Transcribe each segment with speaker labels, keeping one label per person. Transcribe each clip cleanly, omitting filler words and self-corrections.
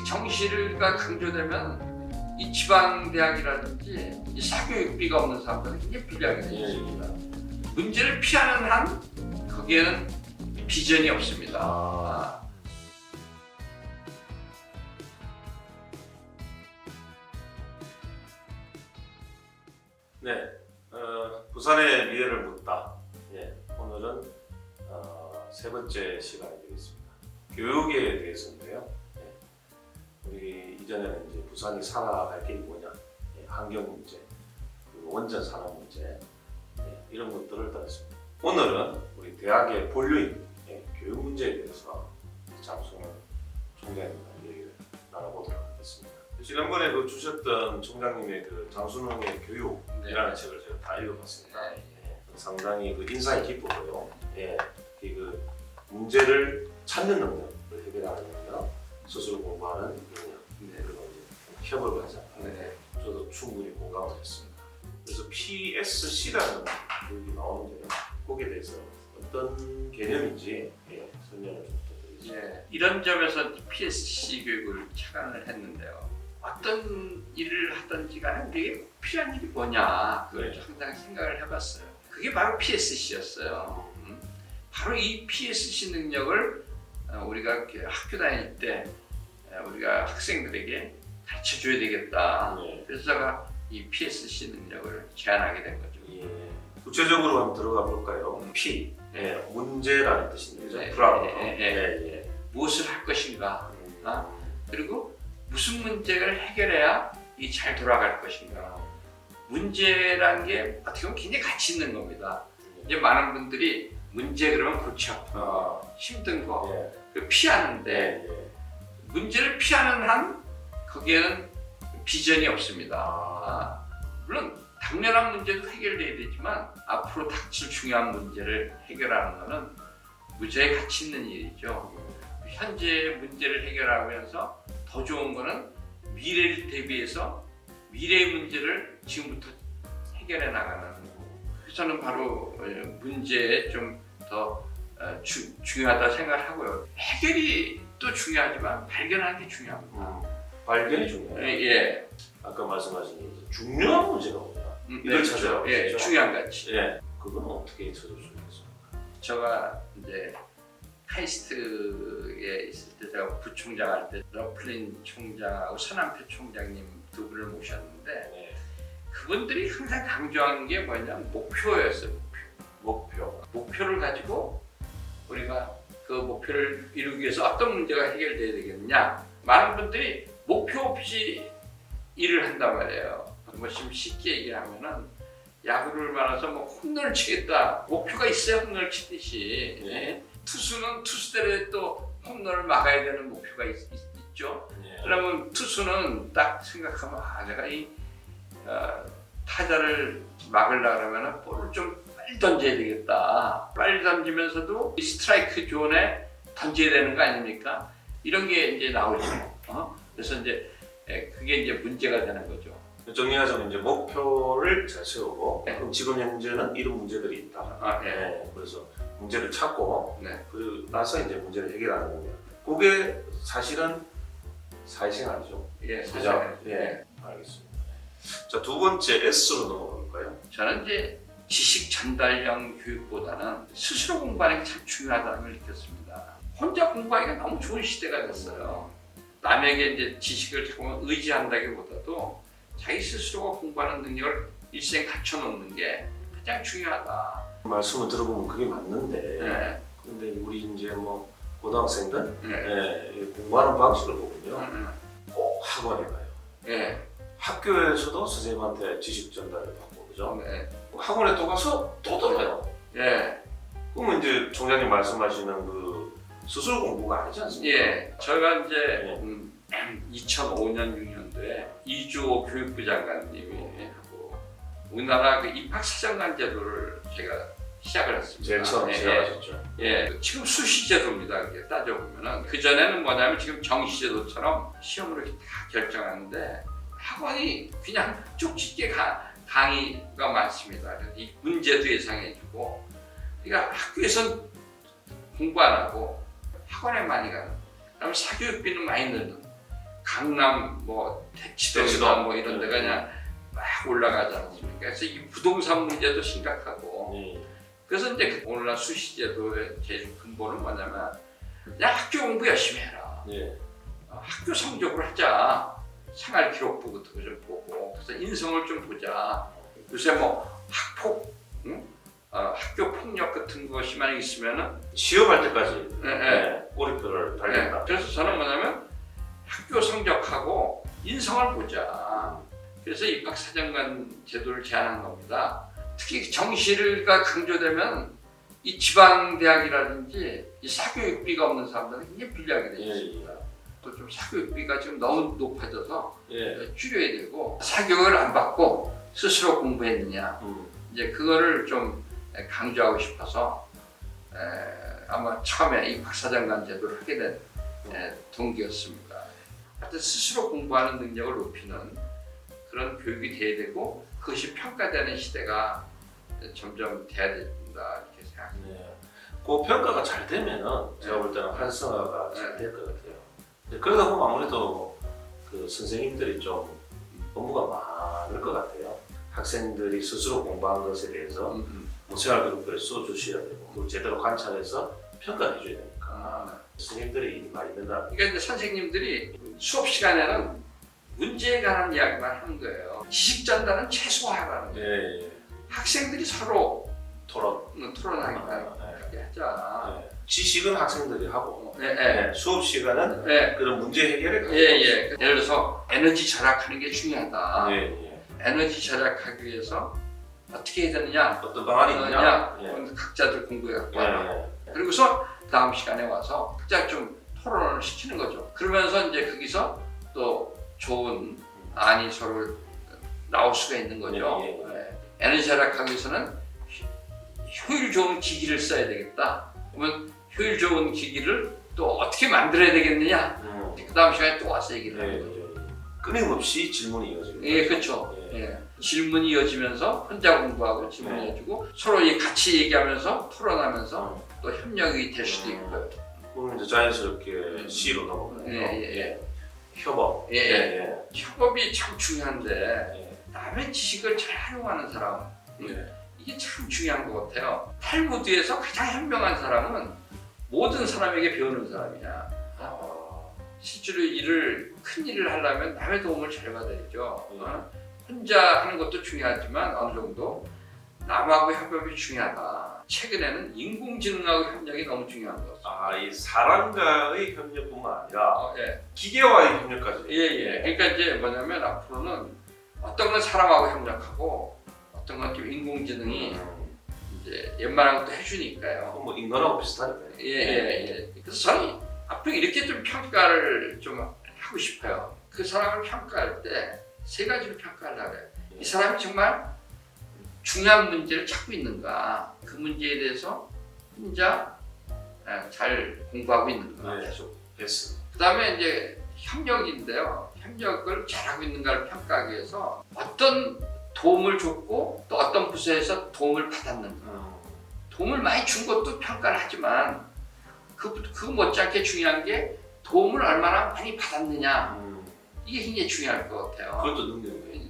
Speaker 1: 정시가 강조되면 이 지방 대학이라든지 이 사교육비가 없는 사람들은 굉장히 불리하게 되어 있습니다. 문제를 피하는 한 거기에는 비전이 없습니다.
Speaker 2: 네, 부산의 미래를 묻다. 오늘은 세 번째 시간이 되겠습니다. 교육에 대해서인데요. 우리 이전에는 이제 부산이 살아갈 길이 뭐냐, 환경 문제, 그리고 원전 산업 문제, 이런 것들을 다뤘습니다. 오늘은 우리 대학의 본류인 교육 문제에 대해서 장순호 총장님과 얘기를 나눠보도록 하겠습니다. 지난번에 주셨던 총장님의 장순호의 교육이라는 책을 제가 다 읽어봤습니다. 상당히 인상이 깊었고요. 그 문제를 찾는 능력을 해결하는 능력, 스스로 공부하는 능력, 그리고 이제 협업을 하자. 저도 충분히 공감을 했습니다. 그래서 PSC라는 교육이 나오는데요. 거기에 대해서 어떤 개념인지 설명을 좀 부탁드리겠습니다.
Speaker 1: 이런 점에서 PSC 교육을 착안을 했는데요. 어떤 일을 하든지 간에 우리에게 꼭 필요한 일이 뭐냐 그걸 항상 생각을 해봤어요. 그게 바로 PSC였어요. 바로 이 PSC 능력을 우리가 학교 다닐 때 우리가 학생들에게 가르쳐줘야 되겠다. 그래서 제가 이 PSC 능력을 제안하게 된 거죠.
Speaker 2: 구체적으로 한번 들어가 볼까요? P, 문제라는 뜻인데, 프라블럼.
Speaker 1: 무엇을 할 것인가, 그리고 무슨 문제를 해결해야 이 잘 돌아갈 것인가. 문제란 게 어떻게 보면 굉장히 가치 있는 겁니다. 이제 많은 분들이 문제 그러면 골치 아픈 거, 힘든 거, 피하는데 문제를 피하는 한 거기에는 비전이 없습니다. 물론 당면한 문제도 해결돼야 되지만 앞으로 닥칠 중요한 문제를 해결하는 것은 무지하게 가치 있는 일이죠. 현재 문제를 해결하면서 더 좋은 거는 미래를 대비해서 미래의 문제를 지금부터 해결해 나가는. 저는 바로 문제에 좀 더 중요하다 생각을 하고요. 해결이 또 중요하지만 발견하는 게 중요합니다.
Speaker 2: 발견이 중요해요. 아까 말씀하신 중요한 문제가 뭐냐? 이걸 찾아야
Speaker 1: 죠 중요한 가치.
Speaker 2: 그건 어떻게 찾을 수 있겠습니까?
Speaker 1: 제가 이제 카이스트에 있을 때 제가 부총장 할 때 러플린 총장하고 서남표 총장님 두 분을 모셨는데 그분들이 항상 강조하는 게 뭐냐면 목표였어요. 목표를 가지고 우리가 그 목표를 이루기 위해서 어떤 문제가 해결돼야 되겠느냐. 많은 분들이 목표 없이 일을 한단 말이에요. 뭐 지금 쉽게 얘기하면은 야구를 말아서 뭐 홈런을 치겠다. 목표가 있어야 홈런을 치듯이 투수는 투수대로 또 홈런을 막아야 되는 목표가 있죠. 그러면 투수는 딱 생각하면 내가 이 타자를 막으려고 그러면 볼을 좀 빨리 던져야 되겠다. 빨리 던지면서도 이 스트라이크 존에 던져야 되는 거 아닙니까? 이런 게 이제 나오죠. 그래서 이제 그게 이제 문제가 되는 거죠.
Speaker 2: 정리하자면 이제 목표를 잘 세우고 그럼 지금 현재는 이런 문제들이 있다. 그래서 문제를 찾고 그리고 나서 이제 문제를 해결하는 거예요. 그게 사실은 사회생활이죠.
Speaker 1: 사회생활.
Speaker 2: 알겠습니다. 자, 두 번째 S로 넘어가 볼까요?
Speaker 1: 저는 이제 지식 전달형 교육보다는 스스로 공부하는 게 참 중요하다는 걸 느꼈습니다. 혼자 공부하기가 너무 좋은 시대가 됐어요. 남에게 이제 지식을 자꾸 의지한다기보다도 자기 스스로가 공부하는 능력을 일생 갖춰놓는 게 가장 중요하다.
Speaker 2: 말씀을 들어보면 그게 맞는데 근데 우리 이제 뭐 고등학생들 공부하는 방식을 보면요 꼭 학원에 가요. 학교에서도 선생님한테 지식 전달을 받고 그죠? 학원에 또 가서 또 들어요. 그러면 이제 총장님 말씀하시는 그 스스로 공부가 아니지 않습니까?
Speaker 1: 저희가 이제 2005년 6년도에 이주호 교육부 장관님이 하고 우리나라 그 입학사정관 제도를 제가 시작을 했습니다.
Speaker 2: 제일 처음 시작하셨죠.
Speaker 1: 지금 수시제도입니다. 그게 따져보면은 그 전에는 뭐냐면 지금 정시제도처럼 시험으로 이렇게 다 결정하는데 학원이 그냥 쪽집게 강의가 많습니다. 이 문제도 예상해주고, 그러니까 학교에선 공부 안 하고 학원에 많이 가는. 그다음에 사교육비는 많이 넣는. 강남 뭐 대치동이나 뭐 이런 데가 그냥 막 올라가지 않습니까? 그래서 이 부동산 문제도 심각하고 그래서 이제 오늘날 수시제도의 제일 근본은 뭐냐면 그냥 학교 공부 열심히 해라. 학교 성적으로 하자. 생활 기록부부터 좀 보고 그래서 인성을 좀 보자. 요새 뭐 학폭, 학교 폭력 같은 것이만 있으면은
Speaker 2: 시험할 때까지 꼬리표를 달겠다.
Speaker 1: 그래서 저는 뭐냐면 학교 성적하고 인성을 보자. 그래서 입학사정관 제도를 제안한 겁니다. 특히 정시가 강조되면 이 지방대학이라든지 이 사교육비가 없는 사람들은 굉장히 불리하게 되어 있습니다. 또 좀 사교육비가 지금 너무 높아져서 줄여야 되고 사교육을 안 받고 스스로 공부했느냐 이제 그거를 좀 강조하고 싶어서 아마 처음에 입학사정관 제도를 하게 된 동기였습니다. 하여튼 스스로 공부하는 능력을 높이는 그런 교육이 돼야 되고 그것이 평가되는 시대가 점점 돼야 된다 이렇게 생각합니다.
Speaker 2: 그 평가가 잘 되면은 제가 볼 때는 활성화가 잘 될 것 같아요. 그러다 보면 아무래도 그 선생님들이 좀 업무가 많을 것 같아요. 학생들이 스스로 공부한 것에 대해서 뭐 생활기록부를 써주셔야 되고 그걸 제대로 관찰해서 평가해 줘야 되니까 선생님들이 일이 많이 된다.
Speaker 1: 그러니까 이제 선생님들이 수업 시간에는 문제에 관한 이야기만 하는 거예요. 지식 전달은 최소화하라는 거예요. 학생들이 서로 토론하게 하자.
Speaker 2: 지식은 학생들이 하고 수업 시간은 그런 문제 해결에
Speaker 1: 예를 들어서 에너지 절약하는 게 중요하다. 에너지 절약하기 위해서 어떻게 해야 되느냐,
Speaker 2: 어떤 방안이 있느냐,
Speaker 1: 각자들 공부해 갖고 그리고서 다음 시간에 와서 각자 좀 토론을 시키는 거죠. 그러면서 이제 거기서 또 좋은 안이 서로 나올 수가 있는 거죠. 에너지 절약하기 위해서는 효율 좋은 기기를 써야 되겠다. 그러면 효율 좋은 기기를 또 어떻게 만들어야 되겠느냐. 그 다음 시간에 또 와서 얘기를 하는 거죠.
Speaker 2: 끊임없이 질문이 이어지고.
Speaker 1: 그렇죠. 질문이 이어지면서 혼자 공부하고 질문이 이어지고 서로 같이 얘기하면서 토론하면서 또 협력이 될 수도 있고요.
Speaker 2: 그러면 이제 자연스럽게 C로 넘어가요. 협업.
Speaker 1: 협업이 참 중요한데 남의 지식을 잘 활용하는 사람 이게 참 중요한 것 같아요. 탈무드에서 가장 현명한 사람은 모든 사람에게 배우는 사람이야. 실제로 큰 일을 하려면 남의 도움을 잘 받아야죠. 혼자 하는 것도 중요하지만 어느 정도 남하고 협업이 중요하다. 최근에는 인공지능하고 협력이 너무 중요한 것 같습니다.
Speaker 2: 이 사람과의 협력뿐만 아니라 기계와의 협력까지.
Speaker 1: 그러니까 이제 뭐냐면 앞으로는 어떤 건 사람하고 협력하고 어떤 건 좀 인공지능이 이제 웬만한 것도 해주니까요.
Speaker 2: 뭐 인간하고 비슷하니까요.
Speaker 1: 그래서 저는 앞으로 이렇게 좀 평가를 좀 하고 싶어요. 그 사람을 평가할 때 세 가지로 평가를 하래요. 이 사람이 정말 중요한 문제를 찾고 있는가, 그 문제에 대해서 혼자 잘 공부하고 있는가 계속. 그 다음에 이제 협력인데요. 협력을 잘하고 있는가를 평가하기 위해서 어떤 도움을 줬고 또 어떤 부서에서 도움을 받았는가. 도움을 많이 준 것도 평가를 하지만 그 못지않게 중요한 게 도움을 얼마나 많이 받았느냐. 이게 굉장히 중요할 것 같아요.
Speaker 2: 그것도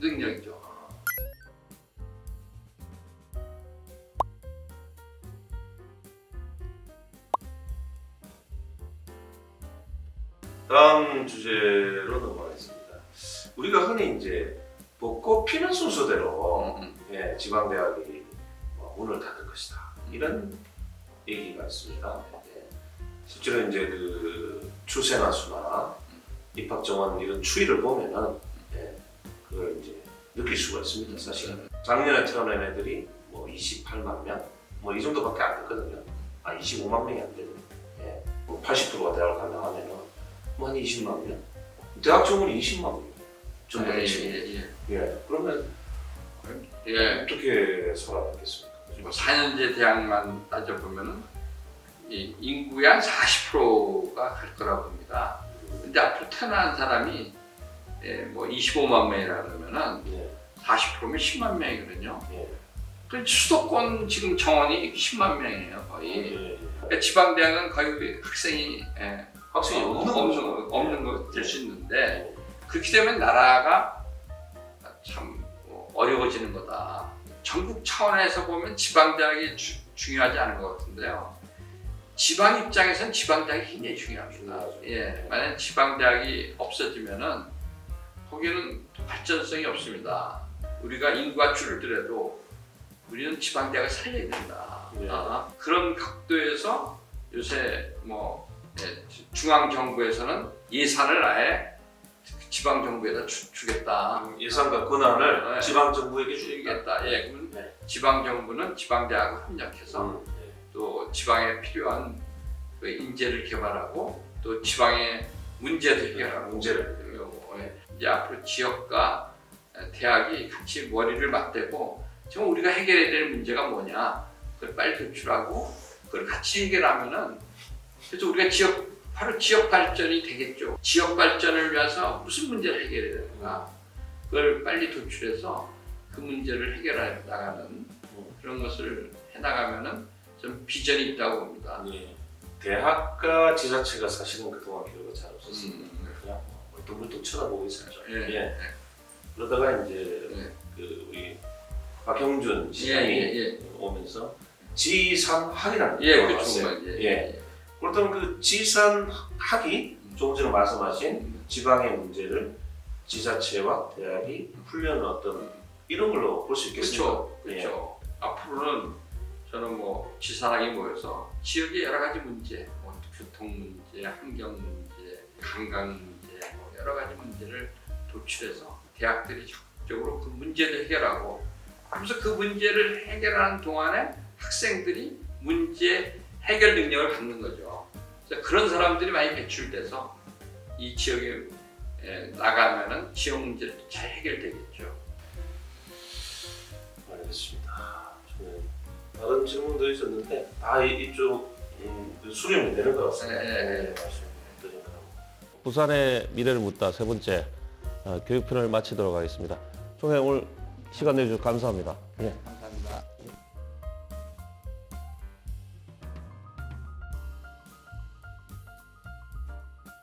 Speaker 2: 능력이죠. 다음 주제로 넘어가겠습니다. 우리가 흔히 이제 벚꽃 피는 순서대로 지방대학이 문을 닫을 것이다. 이런 얘기가 있습니다. 실제로 이제 그 출생아 수나 입학 정원 이런 추이를 보면은 그걸 이제 느낄 수가 있습니다. 사실은 작년에 태어난 애들이 뭐 28만 명, 뭐 이 정도밖에 안 됐거든요. 25만 명이 안 되는. 뭐 80%가 대학을 간다 하면은 뭐 한 20만 명. 대학 정원이 20만 명 정도 되지. 그러면 어떻게 살아남겠습니까?
Speaker 1: 4년제 대학만 따져보면은 이 인구의 한 40%가 갈 거라고 봅니다. 근데 앞으로 태어난 사람이 뭐 25만 명이라 그러면은 40%면 10만 명이거든요. 그 수도권 지금 정원이 10만 명이에요, 거의. 그러니까 지방대학은 거의 학생이
Speaker 2: 없는
Speaker 1: 거 될 수 있는데 그렇게 되면 나라가 참 어려워지는 거다. 전국 차원에서 보면 지방대학이 중요하지 않은 것 같은데요. 지방 입장에서는 지방대학이 굉장히 중요합니다. 예, 만약 지방대학이 없어지면은 거기는 발전성이 없습니다. 우리가 인구가 줄더라도 우리는 지방대학을 살려야 된다.
Speaker 2: 네.
Speaker 1: 그런 각도에서 요새 중앙정부에서는 예산을 아예 지방정부에다 주겠다.
Speaker 2: 예산과 권한을
Speaker 1: 네.
Speaker 2: 지방 정부에게 주겠다.
Speaker 1: 주겠다. 예, 그러면
Speaker 2: 네.
Speaker 1: 지방정부는 지방대학을 협력해서
Speaker 2: 네.
Speaker 1: 또 지방에 필요한 그 인재를 개발하고 또 지방의 문제도 해결하고
Speaker 2: 문제를.
Speaker 1: 이제 앞으로 지역과 대학이 같이 머리를 맞대고 지금 우리가 해결해야 될 문제가 뭐냐 그걸 빨리 도출하고 그걸 같이 해결하면은 그래서 우리가 바로 지역 발전이 되겠죠. 지역 발전을 위해서 무슨 문제를 해결해야 되는가 그걸 빨리 도출해서 그 문제를 해결해 나가는 그런 것을 해나가면은 좀 비전이 있다고 봅니다.
Speaker 2: 예. 대학과 지자체가 사실은 그동안 기회가 잘 없었습니다. 그냥 멀뚱멀뚱 쳐다보고 있었죠.
Speaker 1: 예.
Speaker 2: 예. 그러다가 이제
Speaker 1: 예.
Speaker 2: 그 우리 박형준 시장이
Speaker 1: 예.
Speaker 2: 오면서 지산학이라는
Speaker 1: 예,
Speaker 2: 게
Speaker 1: 그렇죠.
Speaker 2: 나왔어요. 예. 그렇다면 그 지산학이 조금 전에 말씀하신 지방의 문제를 지자체와 대학이 풀려는 어떤 이런 걸로 볼 수 있겠습니다.
Speaker 1: 그렇죠. 앞으로는 저는 지산학이 모여서 지역의 여러 가지 문제, 교통 문제, 환경 문제, 관광 문제, 여러 가지 문제를 도출해서 대학들이 적극적으로 그 문제를 해결하고, 그래서 그 문제를 해결하는 동안에 학생들이 문제 해결 능력을 갖는 거죠. 그래서 그런 사람들이 많이 배출돼서 이 지역에 나가면은 지역 문제도 잘 해결되겠죠.
Speaker 2: 알겠습니다. 저는 다른 질문도 있었는데 다 이쪽 수렴이 되는 것 같습니다.
Speaker 1: 네.
Speaker 2: 말씀드리면
Speaker 3: 부산의 미래를 묻다 세 번째 교육편을 마치도록 하겠습니다. 총회 오늘 시간 내주셔서 감사합니다. 네.
Speaker 1: 감사합니다.